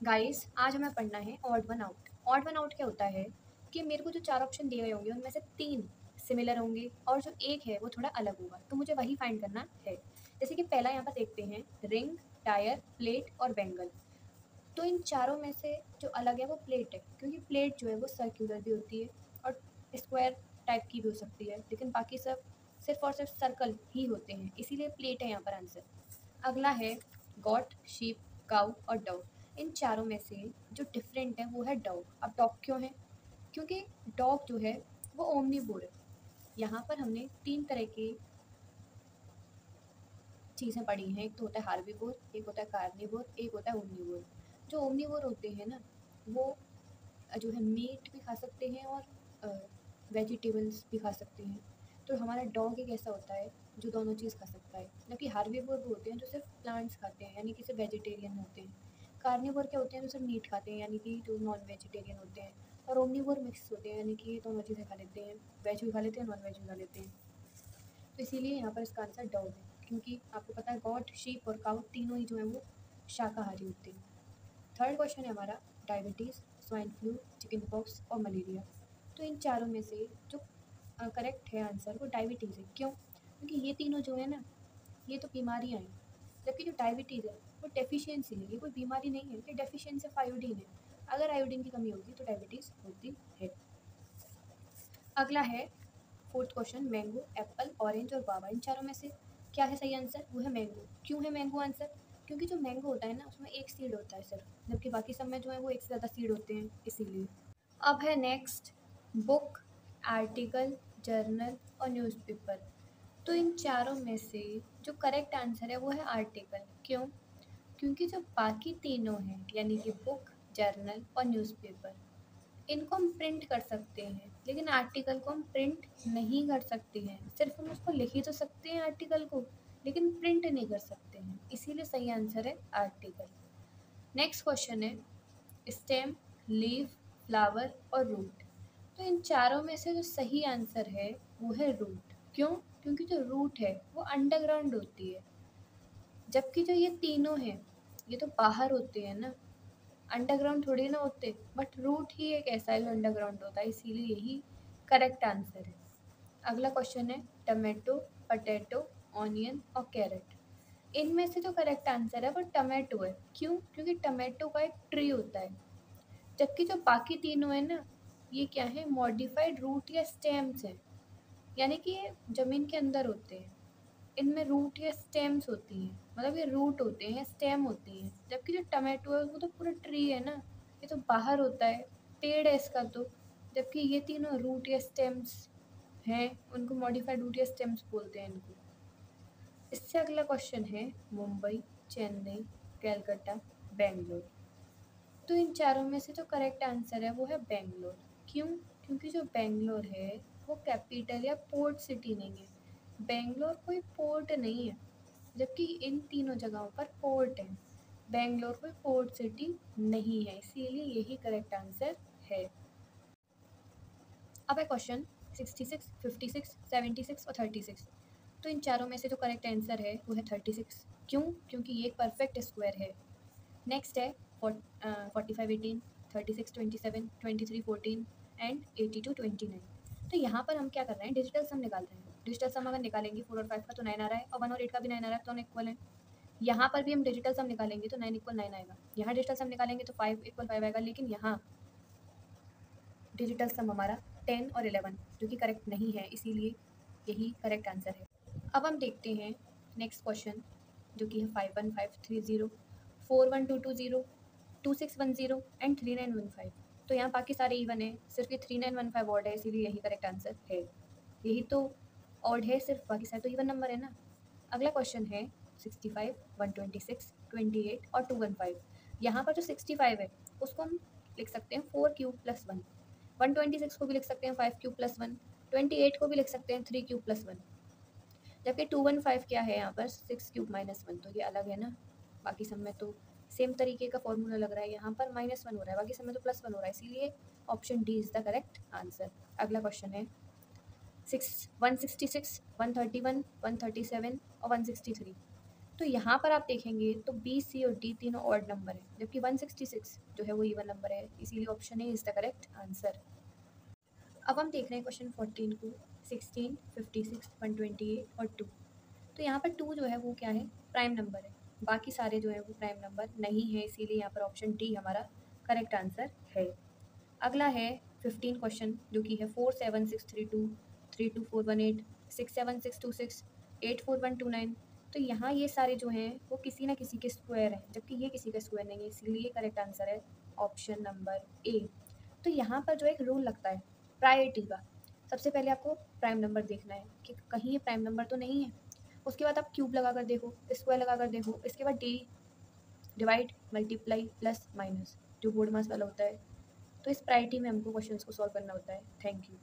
Guys आज हमें पढ़ना है odd one out. Odd one out क्या होता है कि मेरे को जो चार ऑप्शन दिए गए होंगे उनमें से तीन सिमिलर होंगे और जो एक है वो थोड़ा अलग होगा, तो मुझे वही फाइंड करना है। जैसे कि पहला यहाँ पर देखते हैं, रिंग, टायर, प्लेट और बैंगल। तो इन चारों में से जो अलग है वो प्लेट है, क्योंकि प्लेट जो है वो सर्कुलर भी होती है और स्क्वायर टाइप की भी हो सकती है, लेकिन बाकी सब सिर्फ और सिर्फ सर्कल ही होते हैं, इसीलिए प्लेट है यहाँ पर आंसर। अगला है गॉट, शीप, काउ और डव। इन चारों में से जो डिफरेंट है वो है डव। अब डॉग क्यों है? क्योंकि डॉग जो है वो ओमनीवोर है। यहाँ पर हमने तीन तरह की चीज़ें पढ़ी हैं, एक तो होता है हार्बीवोर, एक होता है कार्निवोर, एक होता है ओमनीवोर। जो ओमनीवोर होते हैं ना, वो जो है मीट भी खा सकते हैं और वेजिटेबल्स भी खा सकते हैं। तो हमारा डॉग एक ऐसा होता है जो दोनों चीज़ खा सकता है, जबकि हार्बीवोर वो होते हैं जो सिर्फ प्लांट्स खाते हैं, यानी कि सिर्फ वेजिटेरियन होते हैं। कार्निवोर क्या होते हैं, जो सिर्फ मीट खाते हैं, यानी कि जो नॉन वेजिटेरियन होते हैं। और ओमनीवोर मिक्स होते हैं, यानी कि दोनों चीज़ें खा लेते हैं, वेज भी खा लेते हैं, नॉन वेज भी खा लेते हैं। तो इसीलिए यहाँ पर इसका आंसर डॉग है, क्योंकि आपको पता है गॉट, शीप और काउ तीनों ही जो है वो शाकाहारी होते हैं। थर्ड क्वेश्चन है हमारा, diabetes, swine flu, chicken pox और मलेरिया। तो इन चारों में से जो करेक्ट है आंसर वो डायबिटीज़ है। क्यों? क्योंकि ये तीनों जो है ना, ये तो बीमारियाँ हैं, जबकि जो डायबिटीज़ है वो डेफिशिएंसी है, ये कोई बीमारी नहीं है, ये डेफिशिएंसी ऑफ आयोडीन है। अगर आयोडीन की कमी होगी तो डायबिटीज़ होती है। अगला है fourth question, mango, Apple, orange और गुआवा। इन चारों में से क्या है सही आंसर? वो है मैंगो। क्यों है मैंगो आंसर? क्योंकि जो मैंगो होता है ना उसमें एक सीड होता है सिर्फ, जबकि बाकी सब में जो है वो एक से ज़्यादा सीड होते हैं, इसीलिए। अब है नेक्स्ट, बुक, आर्टिकल, जर्नल और न्यूज़पेपर। तो इन चारों में से जो करेक्ट आंसर है वो है आर्टिकल। क्यों? क्योंकि जो बाकी तीनों हैं, यानी कि बुक, जर्नल और न्यूज़पेपर, इनको हम प्रिंट कर सकते हैं, लेकिन आर्टिकल को हम प्रिंट नहीं कर सकते हैं। सिर्फ हम उसको लिख ही तो सकते हैं आर्टिकल को, लेकिन प्रिंट नहीं कर सकते हैं, इसीलिए सही आंसर है आर्टिकल। नेक्स्ट क्वेश्चन है, स्टेम, लीफ, फ्लावर और रूट। तो इन चारों में से जो सही आंसर है वो है रूट। क्यों? क्योंकि जो रूट है वो अंडरग्राउंड होती है, जबकि जो ये तीनों हैं ये तो बाहर होते हैं ना, अंडरग्राउंड थोड़ी ना होते। बट रूट ही एक ऐसा है जो अंडरग्राउंड होता है, इसीलिए यही करेक्ट आंसर है। अगला क्वेश्चन है, टमाटो, पटेटो, ऑनियन और कैरेट। इनमें से जो करेक्ट आंसर है वो टमाटो है। क्यों? क्योंकि टमाटो का एक ट्री होता है, जबकि जो बाकी तीनों है ना, ये क्या है, मॉडिफाइड रूट या स्टेम्स हैं, यानी कि ये ज़मीन के अंदर होते हैं। इनमें रूट या स्टेम्स होती हैं, मतलब ये रूट होते हैं, स्टेम होती हैं, जबकि जो टमाटो है वो तो पूरा ट्री है ना, ये तो बाहर होता है, पेड़ है इसका तो। जबकि ये तीनों रूट या स्टेम्स हैं, उनको मॉडिफाइड रूट या स्टेम्स बोलते हैं इनको। इससे अगला क्वेश्चन है, मुंबई, चेन्नई, कलकत्ता, बेंगलोर। तो इन चारों में से जो करेक्ट आंसर है वो है बेंगलोर। क्यों? क्योंकि जो बेंगलोर है वो कैपिटल या पोर्ट सिटी नहीं है। बेंगलोर कोई पोर्ट नहीं है, जबकि इन तीनों जगहों पर पोर्ट है। बेंगलोर कोई पोर्ट सिटी नहीं है, इसीलिए यही करेक्ट आंसर है। अब है क्वेश्चन 66, 56, 76 और 36। तो इन चारों में से जो करेक्ट आंसर है वो है 36। क्यों? क्योंकि ये एक परफेक्ट स्क्वायर है। नेक्स्ट है 45, 18, 36, 27, 23, 14 एंड 82, 29। तो यहाँ पर हम क्या कर रहे हैं, डिजिटल सम निकाल रहे हैं। डिजिटल सम अगर निकालेंगे 4 और 5 का तो 9 आ रहा है, और 1 और 8 का भी 9 आ रहा है, तो 9 इक्वल है। यहाँ पर भी हम डिजिटल सम निकालेंगे तो 9 इक्वल 9 आएगा। यहाँ डिजिटल सम निकालेंगे तो 5 इक्वल 5 आएगा, लेकिन यहाँ डिजिटल सम हमारा 10 और 11 जो कि करेक्ट नहीं है, इसीलिए यही करेक्ट आंसर है। अब हम देखते हैं नेक्स्ट क्वेश्चन, जो कि है 51530, 41220, 2610 एंड 3915। तो यहाँ बाकी सारे इवन है, सिर्फ ये 3915 ऑड है, इसीलिए यही करेक्ट आंसर है। यही तो ऑड है सिर्फ, बाकी सारे तो इवन नंबर है ना। अगला क्वेश्चन है 65, 126, 28 और 215। यहाँ पर जो 65 है उसको हम लिख सकते हैं 4 क्यूब प्लस 1, 126 को भी लिख सकते हैं 5 क्यूब प्लस 1, 28 को भी लिख सकते हैं 3 क्यूब प्लस 1। जबकि 215 क्या है यहाँ पर 6 क्यूब माइनस 1, तो ये अलग है ना। बाकी सब में तो सेम तरीके का फॉर्मूला लग रहा है, यहाँ पर -1 हो रहा है, बाकी सब में तो +1 हो रहा है, इसीलिए option D is the correct answer. अगला क्वेश्चन है 166, 131, 137 और 163। तो यहाँ पर आप देखेंगे तो बी, सी और डी तीनों ऑड नंबर है, जबकि 166 जो है वो इवन नंबर है, इसीलिए option A is the correct answer. अब हम देख रहे हैं क्वेश्चन 14 को। 16, 56, 128 और 2। तो यहाँ पर 2 जो है वो क्या है, प्राइम नंबर है, बाकी सारे जो है वो प्राइम नंबर नहीं है, इसीलिए यहाँ पर ऑप्शन डी हमारा करेक्ट आंसर है। अगला है 15 क्वेश्चन, जो कि है 47632, 32418, 67626, 84129। तो यहाँ ये सारे जो हैं वो किसी ना किसी के स्क्वायर हैं, जबकि ये किसी का स्क्वायर नहीं है, इसीलिए करेक्ट आंसर है ऑप्शन नंबर ए। तो यहाँ पर जो एक रूल लगता है प्रायोरिटी का, सबसे पहले आपको प्राइम नंबर देखना है कि कहीं ये प्राइम नंबर तो नहीं है, उसके बाद आप क्यूब लगा कर देखो, स्क्वायर लगा कर देखो, इसके बाद D divide multiply plus minus जो बोर्ड मास वाला होता है। तो इस प्रायोरिटी में हमको क्वेश्चंस को सॉल्व करना होता है। Thank you.